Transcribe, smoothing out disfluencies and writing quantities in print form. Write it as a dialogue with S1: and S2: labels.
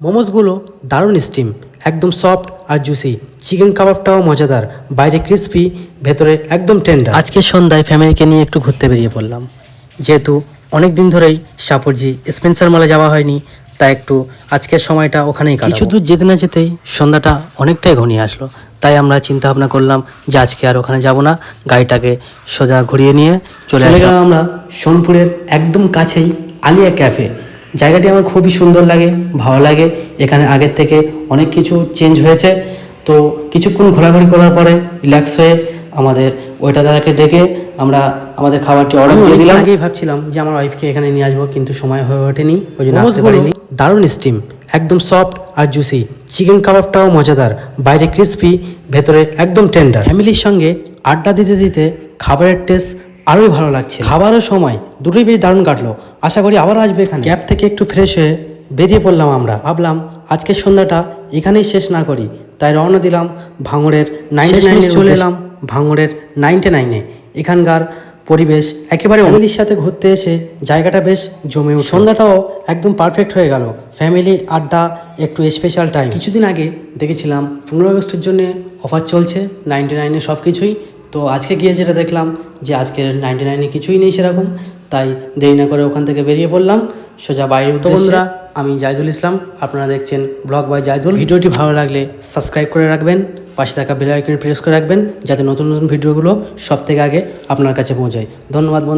S1: মোমোসগুলো দারুণ স্টিম, একদম সফট আর juicy. Chicken কাবাবটাও মজাদার, বাইরে ক্রিস্পি, ভেতরে একদম টেন্ডার। আজকে সন্ধ্যায় ফ্যামিলিকে নিয়ে একটু ঘুরতে বেরিয়ে পড়লাম। যেহেতু অনেক দিন ধরেই সাপুরজি স্পেন্সার মলে যাওয়া হয়নি, তাই একটু আজকের সময়টা ওখানেই কাটাবো। কিছু দূর যেতে না যেতেই সন্ধ্যাটা অনেকটাই ঘনিয়ে আসলো, তাই আমরা চিন্তা ভাবনা করলাম যে আজকে আর ওখানে যাব না, গাড়িটাকে সোজা ঘুরিয়ে নিয়ে চলে গেলাম আমরা সোনপুরের একদম কাছেই আলিয়া ক্যাফে। জায়গাটি আমার খুবই সুন্দর লাগে, ভালো লাগে। এখানে আগের থেকে অনেক কিছু চেঞ্জ হয়েছে। তো কিছুক্ষণ ঘোরাঘুরি করার পরে রিল্যাক্স হয়ে আমাদের ওয়েটারদারকে ডেকে আমরা আমাদের খাবারটি অর্ডার দিয়ে দিলাম। আগেই ভাবছিলাম যে আমার ওয়াইফকে এখানে নিয়ে আসবো, কিন্তু সময় হয়ে ওঠেনি, ওই জন্য আসতে পারিনি। দারুণ স্টিম, একদম সফট আর জুসি। চিকেন কাবাবটাও মজাদার, বাইরে ক্রিস্পি, ভেতরে একদম টেন্ডার। ফ্যামিলির সঙ্গে আড্ডা দিতে দিতে খাবারের টেস্ট আরোই ভালো লাগছে। খাবারের সময় দুটোই বেশ দারুণ কাটলো। আশা করি আবারও আসবে এখানে। ক্যাব থেকে একটু ফ্রেশ হয়ে বেরিয়ে পড়লাম আমরা। ভাবলাম আজকের সন্ধ্যাটা এখানেই শেষ না করি, তাই রওনা দিলাম ভাঙড়ের 99 চলে এলাম ভাঙড়ের 99-এ। এখানকার পরিবেশ একেবারে ফ্যামিলির সাথে ঘুরতে এসে জায়গাটা বেশ জমে উঠল। সন্ধ্যাটাও একদম পারফেক্ট হয়ে গেল। ফ্যামিলি আড্ডা, একটু স্পেশাল টাইম। কিছুদিন আগে দেখেছিলাম 15 আগস্টের জন্য অফার চলছে 99-এ সব কিছুই। তো আজকে গিয়ে যেটা দেখলাম যে আজকের 99-এ কিছুই নেই সেরকম, তাই দেরি না করে ওখান থেকে বেরিয়ে পড়লাম সোজা বাইরের উদ্দেশ্যে। বন্ধুরা, আমি জাহিদুল ইসলাম, আপনারা দেখছেন ব্লগ বাই জাহিদুল। ভিডিওটি ভালো লাগলে সাবস্ক্রাইব করে রাখবেন, পাশে থাকা বেল আইকনে প্রেস করে রাখবেন, যাতে নতুন নতুন ভিডিওগুলো সব থেকে আগে আপনার কাছে পৌঁছায়। ধন্যবাদ বন্ধু।